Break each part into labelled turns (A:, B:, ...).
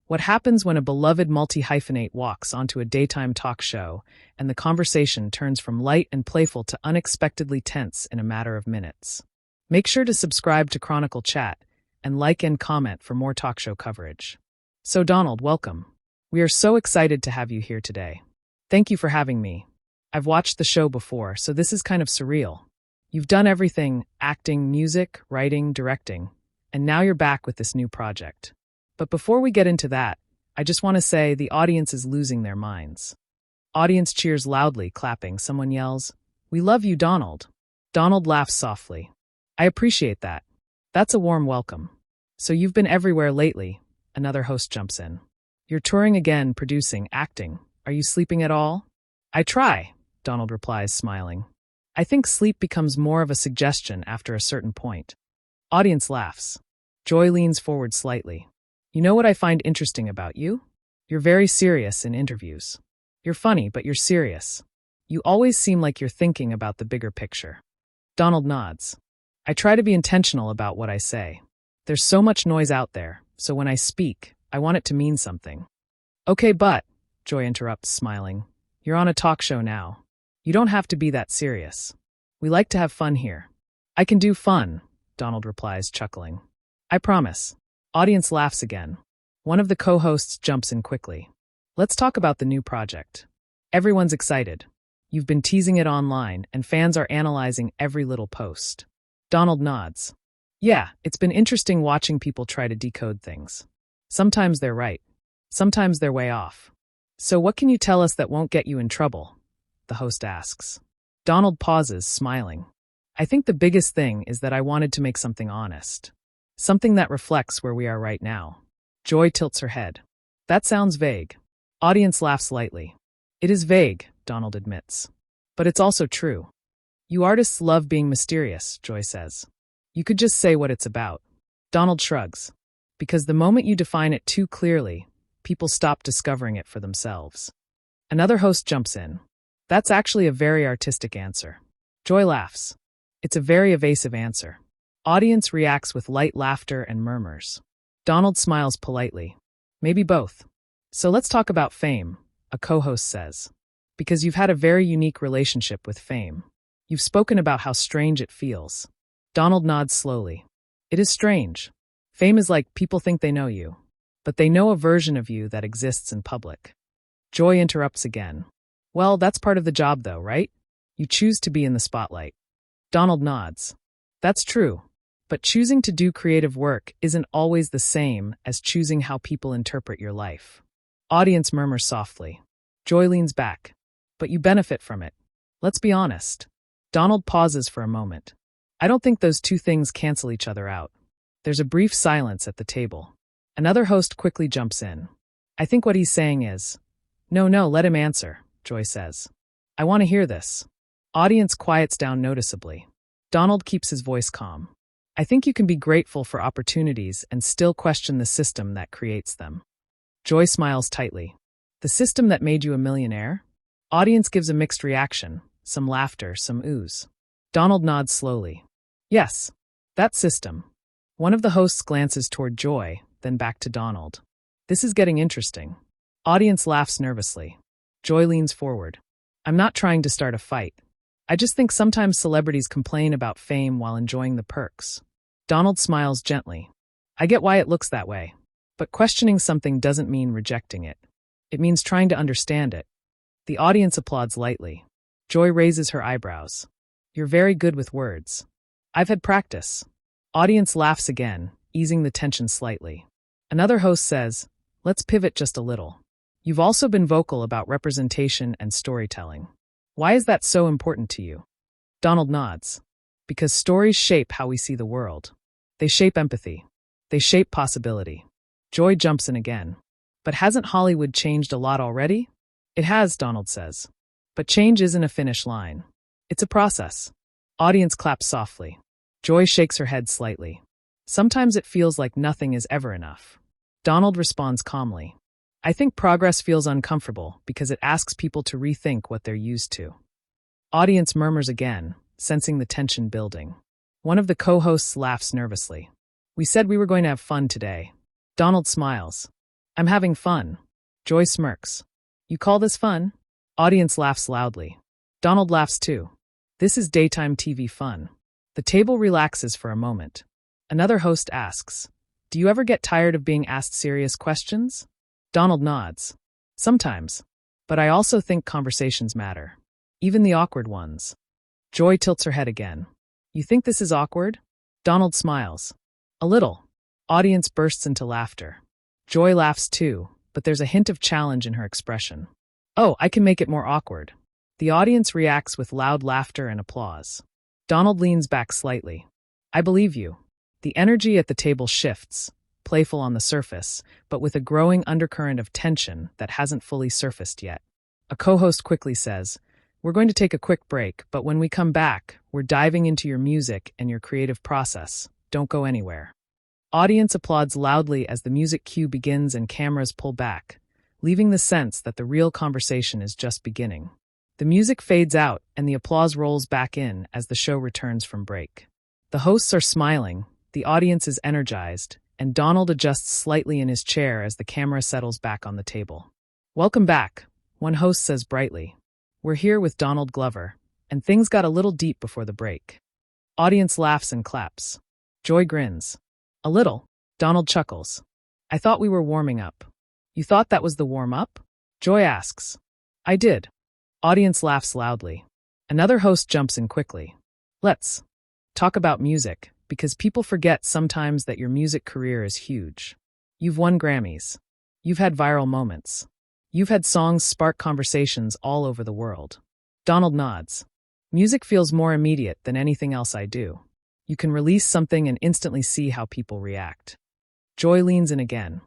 A: What happens when a beloved multi-hyphenate walks onto a daytime talk show and the conversation turns from light and playful to unexpectedly tense in a matter of minutes? Make sure to subscribe to Chronicle Chat and like and comment for more talk show coverage. So Donald, welcome. We are so excited to have you here today. Thank you for having me. I've watched the show before, so this is kind of surreal. You've done everything: acting, music, writing, directing, and now you're back with this new project. But before we get into that, I just want to say the audience is losing their minds. Audience cheers loudly, clapping. Someone yells, "We love you, Donald." Donald laughs softly. I appreciate that. That's a warm welcome. So you've been everywhere lately. Another host jumps in. You're touring again, producing, acting. Are you sleeping at all? I try, Donald replies, smiling. I think sleep becomes more of a suggestion after a certain point. Audience laughs. Joy leans forward slightly. You know what I find interesting about you? You're very serious in interviews. You're funny, but you're serious. You always seem like you're thinking about the bigger picture. Donald nods. I try to be intentional about what I say. There's so much noise out there, so when I speak, I want it to mean something. Okay, but, Joy interrupts, smiling, you're on a talk show now. You don't have to be that serious. We like to have fun here. I can do fun, Donald replies, chuckling. I promise. Audience laughs again. One of the co-hosts jumps in quickly. Let's talk about the new project. Everyone's excited. You've been teasing it online, and fans are analyzing every little post. Donald nods. Yeah, it's been interesting watching people try to decode things. Sometimes they're right. Sometimes they're way off. So what can you tell us that won't get you in trouble? The host asks. Donald pauses, smiling. I think the biggest thing is that I wanted to make something honest. Something that reflects where we are right now. Joy tilts her head. That sounds vague. Audience laughs lightly. It is vague, Donald admits. But it's also true. You artists love being mysterious, Joy says. You could just say what it's about. Donald shrugs. Because the moment you define it too clearly, people stop discovering it for themselves. Another host jumps in. That's actually a very artistic answer. Joy laughs. It's a very evasive answer. Audience reacts with light laughter and murmurs. Donald smiles politely. Maybe both. So let's talk about fame, a co-host says. Because you've had a very unique relationship with fame. You've spoken about how strange it feels. Donald nods slowly. It is strange. Fame is like people think they know you, but they know a version of you that exists in public. Joy interrupts again. Well, that's part of the job though, right? You choose to be in the spotlight. Donald nods. That's true. But choosing to do creative work isn't always the same as choosing how people interpret your life. Audience murmurs softly. Joy leans back. But you benefit from it. Let's be honest. Donald pauses for a moment. I don't think those two things cancel each other out. There's a brief silence at the table. Another host quickly jumps in. I think what he's saying is, No, let him answer, Joy says. I want to hear this. Audience quiets down noticeably. Donald keeps his voice calm. I think you can be grateful for opportunities and still question the system that creates them. Joy smiles tightly. The system that made you a millionaire? Audience gives a mixed reaction, some laughter, some oohs. Donald nods slowly. Yes, that system. One of the hosts glances toward Joy, then back to Donald. This is getting interesting. Audience laughs nervously. Joy leans forward. I'm not trying to start a fight. I just think sometimes celebrities complain about fame while enjoying the perks. Donald smiles gently. I get why it looks that way. But questioning something doesn't mean rejecting it. It means trying to understand it. The audience applauds lightly. Joy raises her eyebrows. You're very good with words. I've had practice. Audience laughs again, easing the tension slightly. Another host says, Let's pivot just a little. You've also been vocal about representation and storytelling. Why is that so important to you? Donald nods. Because stories shape how we see the world. They shape empathy. They shape possibility. Joy jumps in again. But hasn't Hollywood changed a lot already? It has, Donald says. But change isn't a finish line. It's a process. Audience claps softly. Joy shakes her head slightly. Sometimes it feels like nothing is ever enough. Donald responds calmly. I think progress feels uncomfortable because it asks people to rethink what they're used to. Audience murmurs again, sensing the tension building. One of the co-hosts laughs nervously. We said we were going to have fun today. Donald smiles. I'm having fun. Joy smirks. You call this fun? Audience laughs loudly. Donald laughs too. This is daytime TV fun. The table relaxes for a moment. Another host asks, "Do you ever get tired of being asked serious questions?" Donald nods. Sometimes. But I also think conversations matter. Even the awkward ones. Joy tilts her head again. You think this is awkward? Donald smiles. A little. Audience bursts into laughter. Joy laughs too, but there's a hint of challenge in her expression. Oh, I can make it more awkward. The audience reacts with loud laughter and applause. Donald leans back slightly. I believe you. The energy at the table shifts, playful on the surface, but with a growing undercurrent of tension that hasn't fully surfaced yet. A co-host quickly says, "We're going to take a quick break, but when we come back, we're diving into your music and your creative process. Don't go anywhere." Audience applauds loudly as the music cue begins and cameras pull back, leaving the sense that the real conversation is just beginning. The music fades out and the applause rolls back in as the show returns from break. The hosts are smiling, the audience is energized, and Donald adjusts slightly in his chair as the camera settles back on the table. Welcome back, one host says brightly. We're here with Donald Glover, and things got a little deep before the break. Audience laughs and claps. Joy grins. A little. Donald chuckles. I thought we were warming up. You thought that was the warm-up? Joy asks. I did. Audience laughs loudly. Another host jumps in quickly. Let's talk about music, because people forget sometimes that your music career is huge. You've won Grammys. You've had viral moments. You've had songs spark conversations all over the world. Donald nods. Music feels more immediate than anything else I do. You can release something and instantly see how people react. Joy leans in again.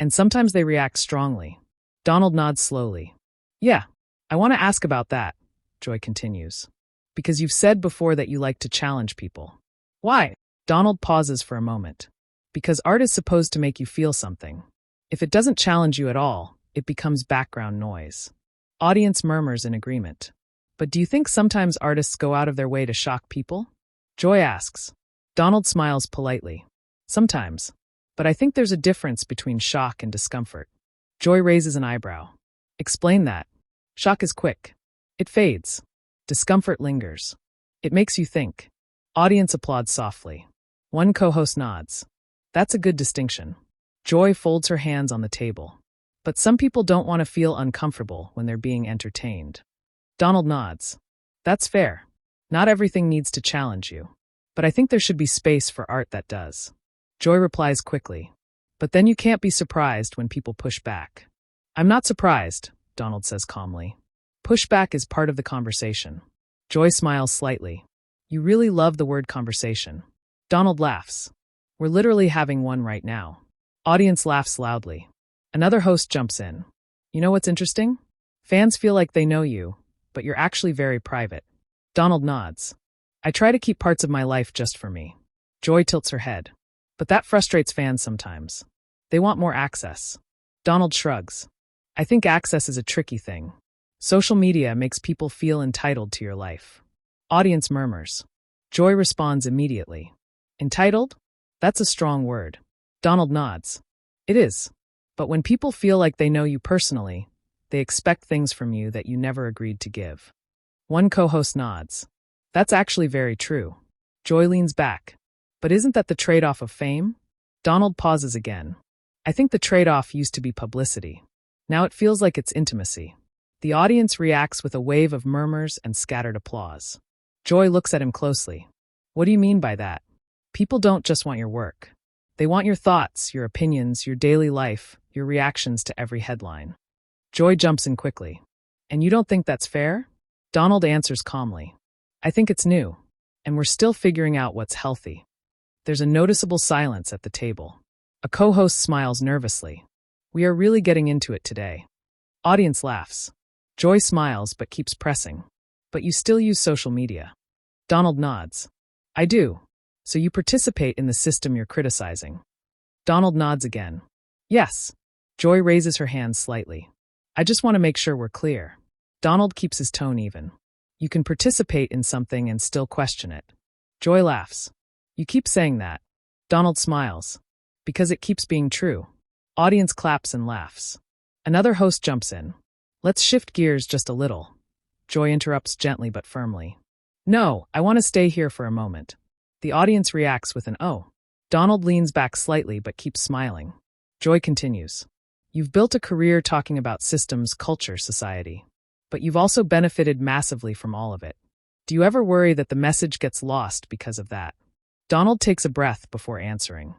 A: And sometimes they react strongly. Donald nods slowly. Yeah, I want to ask about that, Joy continues. Because you've said before that you like to challenge people. Why? Donald pauses for a moment. Because art is supposed to make you feel something. If it doesn't challenge you at all, it becomes background noise. Audience murmurs in agreement. But do you think sometimes artists go out of their way to shock people? Joy asks. Donald smiles politely. Sometimes. But I think there's a difference between shock and discomfort. Joy raises an eyebrow. Explain that. Shock is quick. It fades. Discomfort lingers. It makes you think. Audience applauds softly. One co-host nods. That's a good distinction. Joy folds her hands on the table. But some people don't want to feel uncomfortable when they're being entertained. Donald nods. That's fair. Not everything needs to challenge you. But I think there should be space for art that does. Joy replies quickly. But then you can't be surprised when people push back. I'm not surprised, Donald says calmly. Pushback is part of the conversation. Joy smiles slightly. You really love the word conversation. Donald laughs. We're literally having one right now. Audience laughs loudly. Another host jumps in. You know what's interesting? Fans feel like they know you, but you're actually very private. Donald nods. I try to keep parts of my life just for me. Joy tilts her head. But that frustrates fans sometimes. They want more access. Donald shrugs. I think access is a tricky thing. Social media makes people feel entitled to your life. Audience murmurs. Joy responds immediately. Entitled? That's a strong word. Donald nods. It is. But when people feel like they know you personally, they expect things from you that you never agreed to give. One co-host nods. That's actually very true. Joy leans back. But isn't that the trade-off of fame? Donald pauses again. I think the trade-off used to be publicity. Now it feels like it's intimacy. The audience reacts with a wave of murmurs and scattered applause. Joy looks at him closely. What do you mean by that? People don't just want your work. They want your thoughts, your opinions, your daily life, your reactions to every headline. Joy jumps in quickly. And you don't think that's fair? Donald answers calmly. I think it's new, and we're still figuring out what's healthy. There's a noticeable silence at the table. A co-host smiles nervously. We are really getting into it today. Audience laughs. Joy smiles but keeps pressing. But you still use social media. Donald nods. I do. So you participate in the system you're criticizing. Donald nods again. Yes. Joy raises her hand slightly. I just want to make sure we're clear. Donald keeps his tone even. You can participate in something and still question it. Joy laughs. You keep saying that. Donald smiles. Because it keeps being true. Audience claps and laughs. Another host jumps in. Let's shift gears just a little. Joy interrupts gently but firmly. No, I want to stay here for a moment. The audience reacts with an oh. Donald leans back slightly but keeps smiling. Joy continues. You've built a career talking about systems, culture, society. But you've also benefited massively from all of it. Do you ever worry that the message gets lost because of that? Donald takes a breath before answering.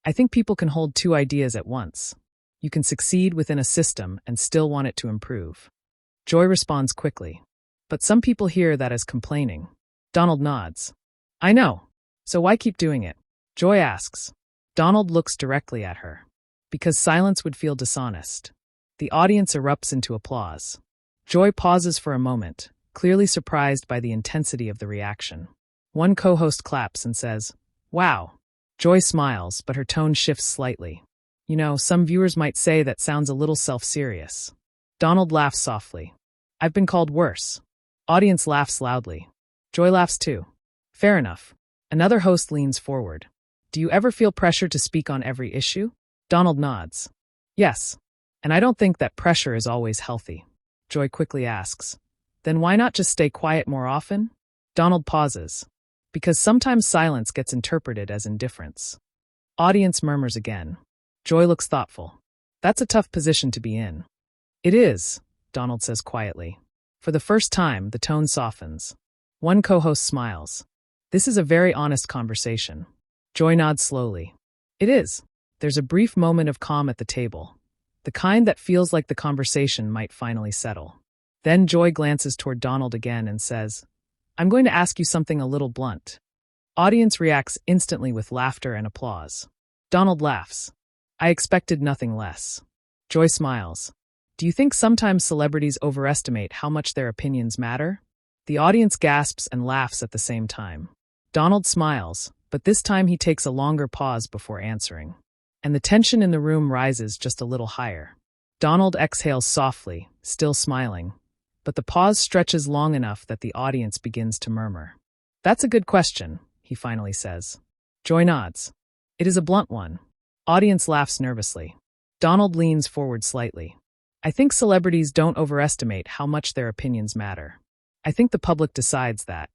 A: I think people can hold two ideas at once. You can succeed within a system and still want it to improve. Joy responds quickly. But some people hear that as complaining. Donald nods. I know. So why keep doing it? Joy asks. Donald looks directly at her. Because silence would feel dishonest. The audience erupts into applause. Joy pauses for a moment, clearly surprised by the intensity of the reaction. One co-host claps and says, Wow. Joy smiles, but her tone shifts slightly. You know, some viewers might say that sounds a little self-serious. Donald laughs softly. I've been called worse. Audience laughs loudly. Joy laughs too. Fair enough. Another host leans forward. Do you ever feel pressure to speak on every issue? Donald nods. Yes. And I don't think that pressure is always healthy. Joy quickly asks. Then why not just stay quiet more often? Donald pauses. Because sometimes silence gets interpreted as indifference. Audience murmurs again. Joy looks thoughtful. That's a tough position to be in. It is, Donald says quietly. For the first time, the tone softens. One co-host smiles. This is a very honest conversation. Joy nods slowly. It is. There's a brief moment of calm at the table. The kind that feels like the conversation might finally settle. Then Joy glances toward Donald again and says, I'm going to ask you something a little blunt. Audience reacts instantly with laughter and applause. Donald laughs. I expected nothing less. Joy smiles. Do you think sometimes celebrities overestimate how much their opinions matter? The audience gasps and laughs at the same time. Donald smiles, but this time he takes a longer pause before answering. And the tension in the room rises just a little higher. Donald exhales softly, still smiling. But the pause stretches long enough that the audience begins to murmur. That's a good question, he finally says. Joy nods. It is a blunt one. Audience laughs nervously. Donald leans forward slightly. I think celebrities don't overestimate how much their opinions matter. I think the public decides that.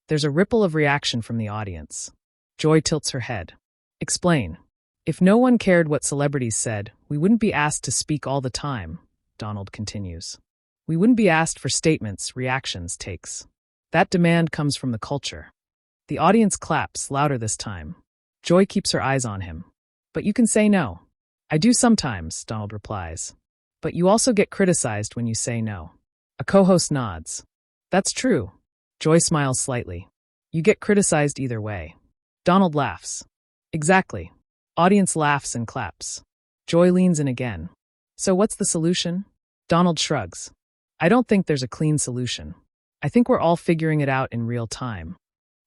A: There's a ripple of reaction from the audience. Joy tilts her head. Explain. If no one cared what celebrities said, we wouldn't be asked to speak all the time, Donald continues. We wouldn't be asked for statements, reactions, takes. That demand comes from the culture. The audience claps, louder this time. Joy keeps her eyes on him. But you can say no. I do sometimes, Donald replies. But you also get criticized when you say no. A co-host nods. That's true. Joy smiles slightly. You get criticized either way. Donald laughs. Exactly. Audience laughs and claps. Joy leans in again. So what's the solution? Donald shrugs. I don't think there's a clean solution. I think we're all figuring it out in real time.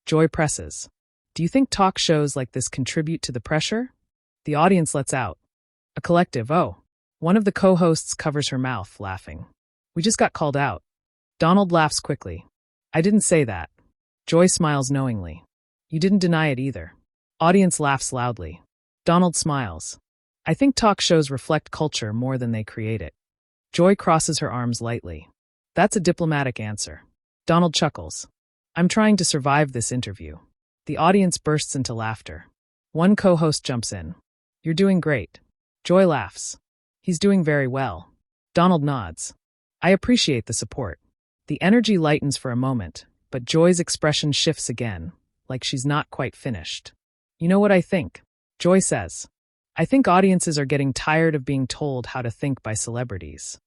A: Joy presses. Do you think talk shows like this contribute to the pressure? The audience lets out. A collective, oh. One of the co-hosts covers her mouth, laughing. We just got called out. Donald laughs quickly. I didn't say that. Joy smiles knowingly. You didn't deny it either. Audience laughs loudly. Donald smiles. I think talk shows reflect culture more than they create it. Joy crosses her arms lightly. That's a diplomatic answer. Donald chuckles. I'm trying to survive this interview. The audience bursts into laughter. One co-host jumps in. You're doing great. Joy laughs. He's doing very well. Donald nods. I appreciate the support. The energy lightens for a moment, but Joy's expression shifts again, like she's not quite finished. You know what I think? Joy says. I think audiences are getting tired of being told how to think by celebrities.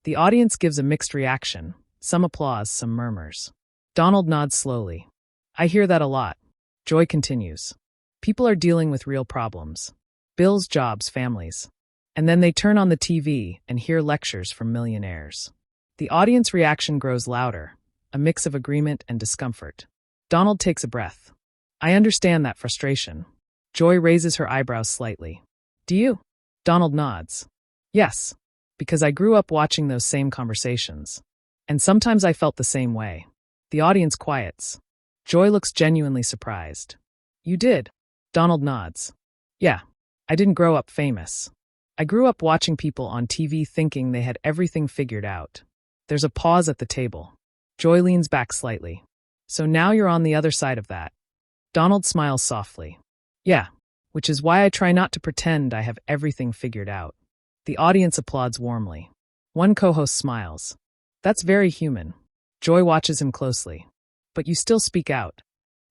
A: The audience gives a mixed reaction, some applause, some murmurs. Donald nods slowly. I hear that a lot. Joy continues. People are dealing with real problems. Bills, jobs, families. And then they turn on the TV and hear lectures from millionaires. The audience reaction grows louder, a mix of agreement and discomfort. Donald takes a breath. I understand that frustration. Joy raises her eyebrows slightly. Do you? Donald nods. Yes, because I grew up watching those same conversations. And sometimes I felt the same way. The audience quiets. Joy looks genuinely surprised. You did? Donald nods. Yeah, I didn't grow up famous. I grew up watching people on TV thinking they had everything figured out. There's a pause at the table. Joy leans back slightly. So now you're on the other side of that. Donald smiles softly. Yeah, which is why I try not to pretend I have everything figured out. The audience applauds warmly. One co-host smiles. That's very human. Joy watches him closely. But you still speak out.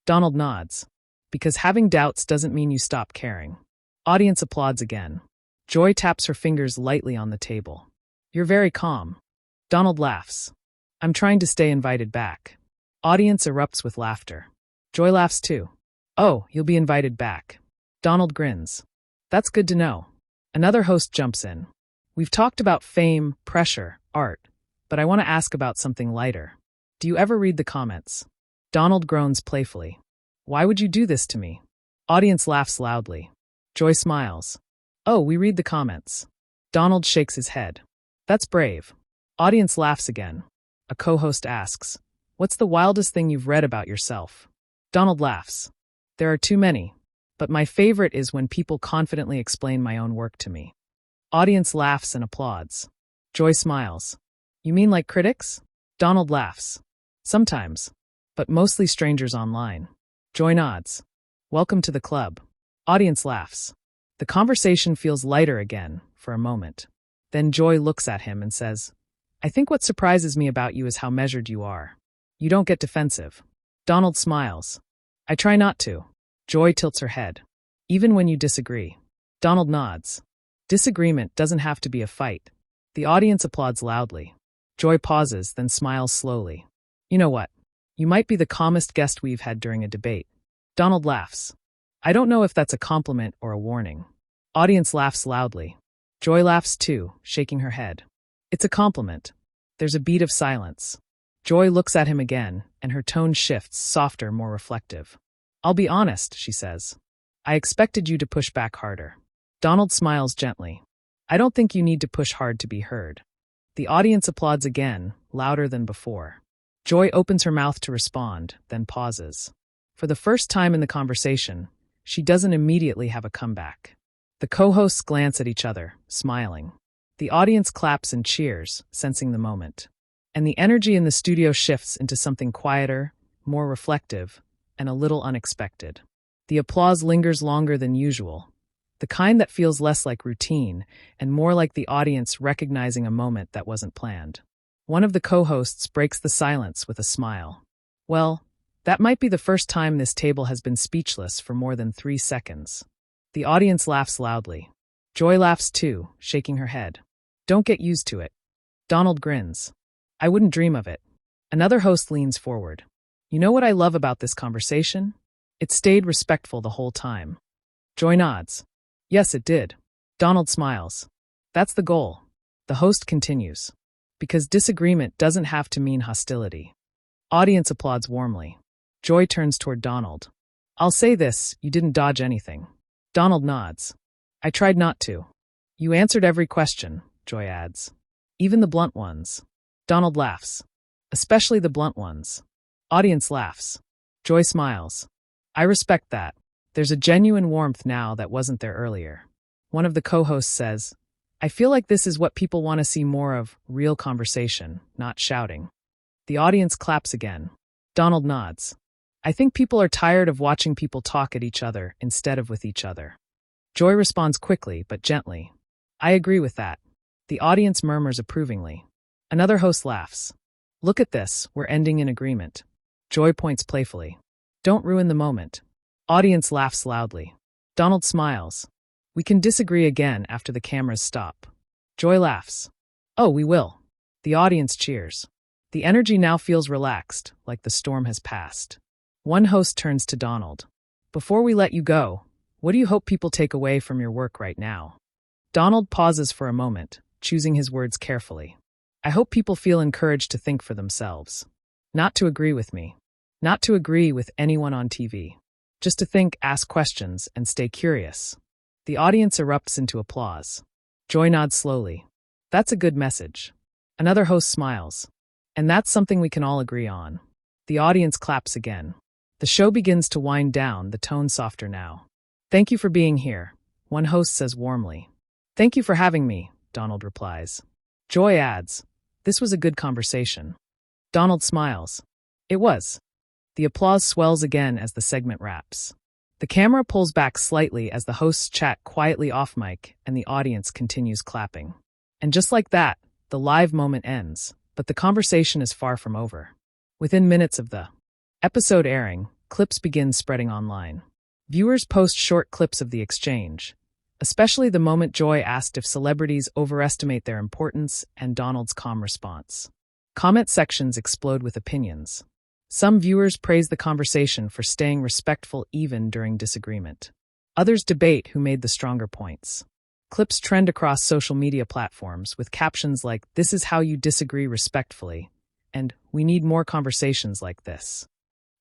A: Donald nods. Because having doubts doesn't mean you stop caring. Audience applauds again. Joy taps her fingers lightly on the table. You're very calm. Donald laughs. I'm trying to stay invited back. Audience erupts with laughter. Joy laughs too. Oh, you'll be invited back. Donald grins. That's good to know. Another host jumps in. We've talked about fame, pressure, art, but I want to ask about something lighter. Do you ever read the comments? Donald groans playfully. Why would you do this to me? Audience laughs loudly. Joy smiles. Oh, we read the comments. Donald shakes his head. That's brave. Audience laughs again. A co-host asks, what's the wildest thing you've read about yourself? Donald laughs. There are too many, but my favorite is when people confidently explain my own work to me. Audience laughs and applauds. Joy smiles. You mean like critics? Donald laughs. Sometimes, but mostly strangers online. Joy nods. Welcome to the club. Audience laughs. The conversation feels lighter again for a moment. Then Joy looks at him and says, I think what surprises me about you is how measured you are. You don't get defensive. Donald smiles. I try not to. Joy tilts her head. Even when you disagree. Donald nods. Disagreement doesn't have to be a fight. The audience applauds loudly. Joy pauses, then smiles slowly. You know what? You might be the calmest guest we've had during a debate. Donald laughs. I don't know if that's a compliment or a warning. Audience laughs loudly. Joy laughs too, shaking her head. It's a compliment. There's a beat of silence. Joy looks at him again, and her tone shifts, softer, more reflective. I'll be honest, she says. I expected you to push back harder. Donald smiles gently. I don't think you need to push hard to be heard. The audience applauds again, louder than before. Joy opens her mouth to respond, then pauses. For the first time in the conversation, she doesn't immediately have a comeback. The co-hosts glance at each other, smiling. The audience claps and cheers, sensing the moment. And the energy in the studio shifts into something quieter, more reflective, and a little unexpected. The applause lingers longer than usual, the kind that feels less like routine and more like the audience recognizing a moment that wasn't planned. One of the co-hosts breaks the silence with a smile. Well, that might be the first time this table has been speechless for more than 3 seconds. The audience laughs loudly. Joy laughs too, shaking her head. Don't get used to it. Donald grins. I wouldn't dream of it. Another host leans forward. You know what I love about this conversation? It stayed respectful the whole time. Joy nods. Yes, it did. Donald smiles. That's the goal. The host continues. Because disagreement doesn't have to mean hostility. Audience applauds warmly. Joy turns toward Donald. I'll say this, you didn't dodge anything. Donald nods. I tried not to. You answered every question, Joy adds. Even the blunt ones. Donald laughs. Especially the blunt ones. Audience laughs. Joy smiles. I respect that. There's a genuine warmth now that wasn't there earlier. One of the co-hosts says, I feel like this is what people want to see more of, real conversation, not shouting. The audience claps again. Donald nods. I think people are tired of watching people talk at each other instead of with each other. Joy responds quickly but gently. I agree with that. The audience murmurs approvingly. Another host laughs. Look at this, we're ending in agreement. Joy points playfully. Don't ruin the moment. Audience laughs loudly. Donald smiles. We can disagree again after the cameras stop. Joy laughs. Oh, we will. The audience cheers. The energy now feels relaxed, like the storm has passed. One host turns to Donald. Before we let you go, what do you hope people take away from your work right now? Donald pauses for a moment, choosing his words carefully. I hope people feel encouraged to think for themselves. Not to agree with me. Not to agree with anyone on TV. Just to think, ask questions, and stay curious. The audience erupts into applause. Joy nods slowly. That's a good message. Another host smiles. And that's something we can all agree on. The audience claps again. The show begins to wind down, the tone softer now. Thank you for being here, one host says warmly. Thank you for having me, Donald replies. Joy adds, this was a good conversation. Donald smiles. It was. The applause swells again as the segment wraps. The camera pulls back slightly as the hosts chat quietly off mic and the audience continues clapping. And just like that, the live moment ends, but the conversation is far from over. Within minutes of the episode airing, clips begin spreading online. Viewers post short clips of the exchange, especially the moment Joy asked if celebrities overestimate their importance and Donald's calm response. Comment sections explode with opinions. Some viewers praise the conversation for staying respectful even during disagreement. Others debate who made the stronger points. Clips trend across social media platforms with captions like, "This is how you disagree respectfully," and "We need more conversations like this."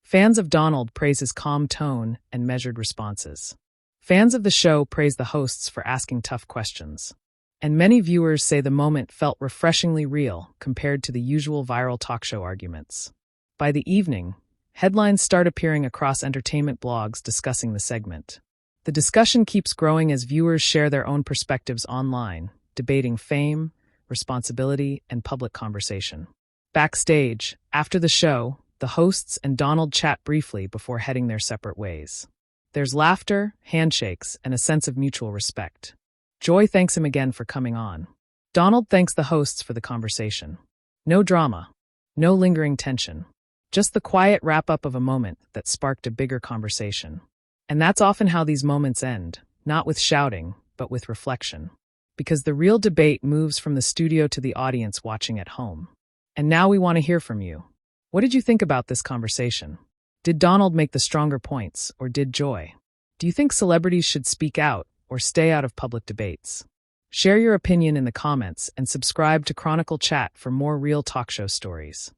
A: Fans of Donald praise his calm tone and measured responses. Fans of the show praise the hosts for asking tough questions. And many viewers say the moment felt refreshingly real compared to the usual viral talk show arguments. By the evening, headlines start appearing across entertainment blogs discussing the segment. The discussion keeps growing as viewers share their own perspectives online, debating fame, responsibility, and public conversation. Backstage, after the show, the hosts and Donald chat briefly before heading their separate ways. There's laughter, handshakes, and a sense of mutual respect. Joy thanks him again for coming on. Donald thanks the hosts for the conversation. No drama, no lingering tension. Just the quiet wrap-up of a moment that sparked a bigger conversation. And that's often how these moments end, not with shouting, but with reflection. Because the real debate moves from the studio to the audience watching at home. And now we want to hear from you. What did you think about this conversation? Did Donald make the stronger points, or did Joy? Do you think celebrities should speak out or stay out of public debates? Share your opinion in the comments and subscribe to Chronicle Chat for more real talk show stories.